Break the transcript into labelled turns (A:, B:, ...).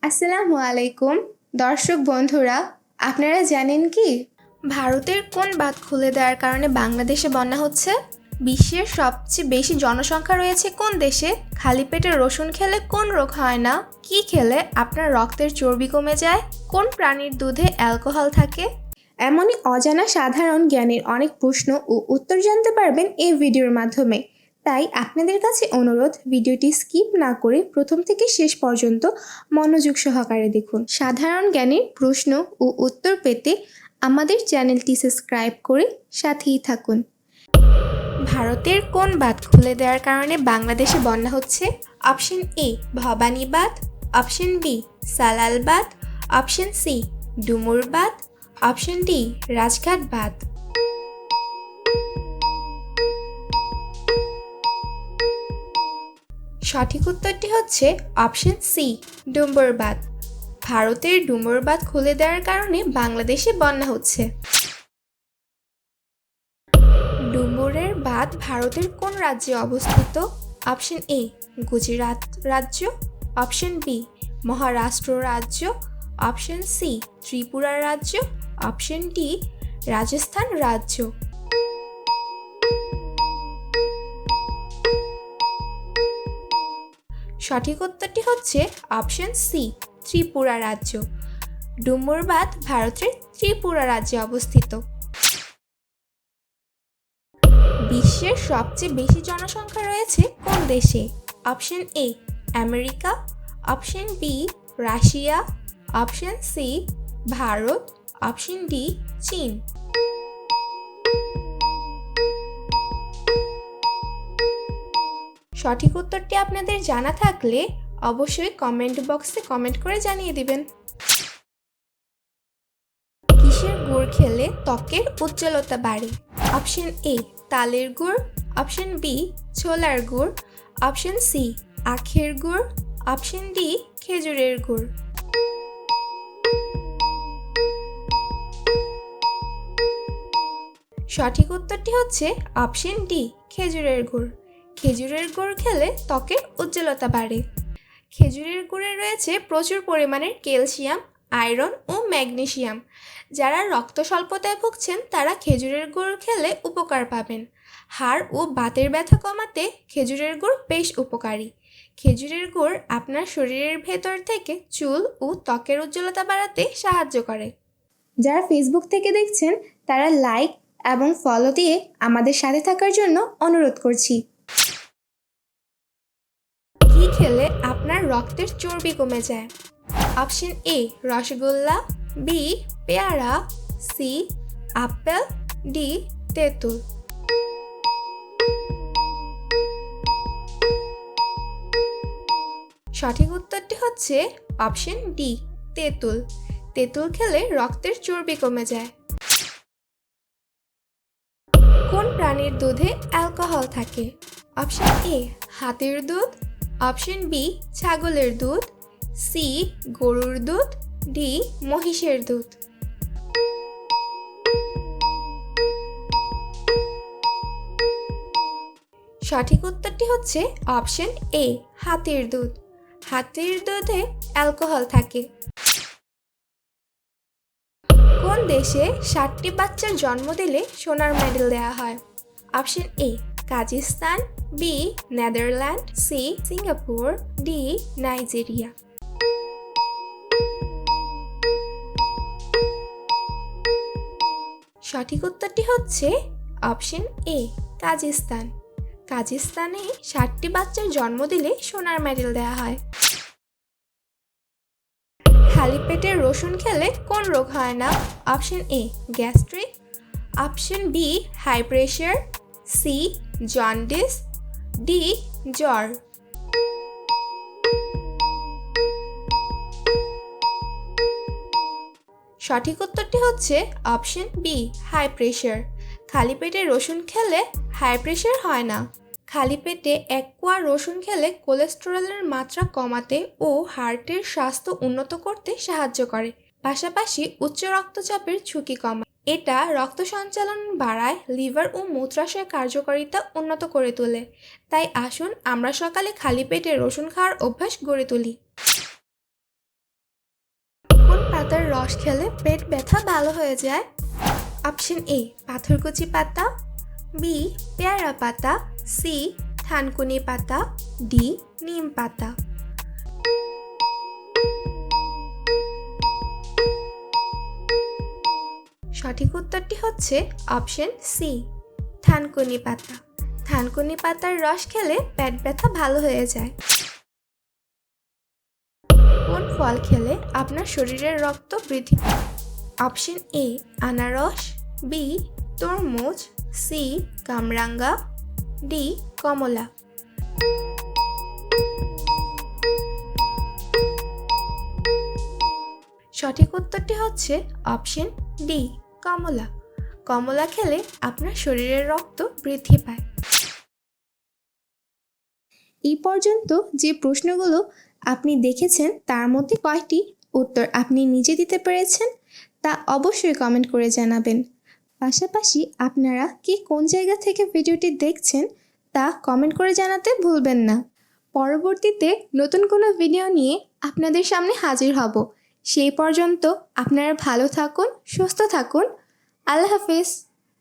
A: আসসালামু আলাইকুম দর্শক বন্ধুরা, আপনারা জানেন কি ভারতের কোন বাঁধ খুলে দেওয়ার কারণে বাংলাদেশে বন্যা হচ্ছে? বিশ্বের সবচেয়ে বেশি জনসংখ্যা রয়েছে কোন দেশে? খালি পেটে রসুন খেলে কোন রোগ হয় না? কি খেলে আপনার রক্তের চর্বি কমে যায়? কোন প্রাণীর দুধে অ্যালকোহল থাকে? এমনই অজানা সাধারণ জ্ঞানের অনেক প্রশ্ন ও উত্তর জানতে পারবেন এই ভিডিওর মাধ্যমে। তাই আপনাদের কাছে অনুরোধ, ভিডিওটি স্কিপ না করে প্রথম থেকে শেষ পর্যন্ত মনোযোগ সহকারে দেখুন। সাধারণ জ্ঞানের প্রশ্ন ও উত্তর পেতে আমাদের চ্যানেলটি সাবস্ক্রাইব করে সাথেই থাকুন। ভারতের কোন বাঁধ খুলে দেওয়ার কারণে বাংলাদেশে বন্যা হচ্ছে? অপশন এ ভবানী বাঁধ, অপশন বি সালাল বাঁধ, অপশন সি ডুমুর বাঁধ, অপশন ডি রাজঘাট বাঁধ। সঠিক উত্তরটি হচ্ছে অপশন সি ডুমুর বাঁধ। ভারতের ডুমুর বাঁধ খুলে দেওয়ার কারণে বাংলাদেশে বন্যা হচ্ছে। ডুমুরের বাঁধ ভারতের কোন রাজ্যে অবস্থিত? অপশন এ গুজরাট রাজ্য, অপশন বি মহারাষ্ট্র রাজ্য, অপশন সি ত্রিপুরা রাজ্য, অপশন ডি রাজস্থান রাজ্য। সঠিক উত্তরটি হচ্ছে অপশন সি ত্রিপুরা রাজ্য। ডুমুর বাঁধ ভারতের ত্রিপুরা রাজ্যে অবস্থিত। বিশ্বের সবচেয়ে বেশি জনসংখ্যা রয়েছে কোন দেশে? Option A America, option B Russia, option C Bharat, option D চীন। সঠিক উত্তরটি আপনাদের জানা থাকলে অবশ্যই কমেন্ট বক্সে কমেন্ট করে জানিয়ে দিবেন। কিসের গুড় খেলে ত্বকের উজ্জ্বলতা বাড়ে? অপশন এ তালের গুড়, অপশন বি ছোলার গুড়, অপশন সি আখের গুড়, অপশন ডি খেজুরের গুড়। সঠিক উত্তরটি হচ্ছে অপশন ডি খেজুরের গুড়। খেজুরের গুড় খেলে ত্বকের উজ্জ্বলতা বাড়ে। খেজুরের গুড়ে রয়েছে প্রচুর পরিমাণের ক্যালসিয়াম, আয়রন ও ম্যাগনেসিয়াম। যারা রক্ত স্বল্পতায় ভুগছেন তারা খেজুরের গুড় খেলে উপকার পাবেন। হাড় ও বাতের ব্যথা কমাতে খেজুরের গুড় বেশ উপকারী। খেজুরের গুড় আপনার শরীরের ভেতর থেকে চুল ও ত্বকের উজ্জ্বলতা বাড়াতে সাহায্য করে। যারা ফেসবুক থেকে দেখছেন তারা লাইক এবং ফলো দিয়ে আমাদের সাথে থাকার জন্য অনুরোধ করছি। কি খেলে আপনার রক্তের চর্বি কমে যায়? অপশন এ রসগোল্লা, বি পেয়ারা, সি আপেল, ডি তেঁতুল। সঠিক উত্তরটি হচ্ছে অপশন ডি তেঁতুল। তেঁতুল খেলে রক্তের চর্বি কমে যায়। কোন প্রাণীর দুধে অ্যালকোহল থাকে? অপশন এ হাতির দুধ, অপশন বি ছাগলের দুধ, সি গরুর দুধ, ডি মহিষের দুধ। সঠিক উত্তরটি হচ্ছে অপশন এ হাতির দুধ। হাতির দুধে অ্যালকোহল থাকে। কোন দেশে 60টি বাচ্চার জন্ম দিলে সোনার মেডেল দেওয়া হয়? Option A Kazakhstan, B Netherland, C Singapore, D Nigeria. সঠিক উত্তরটি হচ্ছে অপশন এ কাজাখস্তান। কাজাখস্তানে 60টি বাচ্চার জন্ম দিলে সোনার মেডেল দেওয়া হয়। খালি পেটে রসুন খেলে কোন রোগ হয় না? Option A gastric, option B high pressure, C jaundice, D জ্বর। সঠিক উত্তরটি হচ্ছে অপশন বি হাই প্রেশার। খালি পেটে রসুন খেলে হাই প্রেশার হয় না। খালি পেটে 1 কোয়া রসুন খেলে কোলেস্টেরলের মাত্রা কমাতে ও হার্টের স্বাস্থ্য উন্নত করতে সাহায্য করে, পাশাপাশি উচ্চ রক্তচাপের ঝুঁকি কমায়। এটা রক্ত সঞ্চালন বাড়ায়, লিভার ও মূত্রাশয়ের কার্যকারিতা উন্নত করে তোলে। তাই আসুন আমরা সকালে খালি পেটে রসুন খাওয়ার অভ্যাস গড়ে তুলি। পাতার রস খেলে পেট ব্যথা ভালো হয়ে যায়? অপশন এ পাথরকুচি পাতা, বি পেয়ারা পাতা, সি থানকুনি পাতা, ডি নিম পাতা। সঠিক উত্তরটি হচ্ছে অপশন সি থানকুনি পাতা। থানকুনি পাতার রস খেলে পেট ব্যথা ভালো হয়ে যায়। কোন ফল খেলে আপনার শরীরের রক্ত বৃদ্ধি পায়? অপশন এ আনারস, বি তরমুজ, সি কামরাঙ্গা, ডি কমলা। সঠিক উত্তরটি হচ্ছে অপশন ডি কমলা। কমলা খেলে আপনার শরীরের রক্ত বৃদ্ধি পায়। এই পর্যন্ত যে প্রশ্নগুলো আপনি দেখেছেন তার মধ্যে কয়টি উত্তর আপনি নিজে দিতে পেরেছেন তা অবশ্যই কমেন্ট করে জানাবেন। পাশাপাশি আপনারা কি কোন জায়গা থেকে ভিডিওটি দেখছেন তা কমেন্ট করে জানাতে ভুলবেন না। পরবর্তীতে নতুন কোনো ভিডিও নিয়ে আপনাদের সামনে হাজির হব। সেই পর্যন্ত আপনারা ভালো থাকুন, সুস্থ থাকুন। আল্লাহ হাফেজ।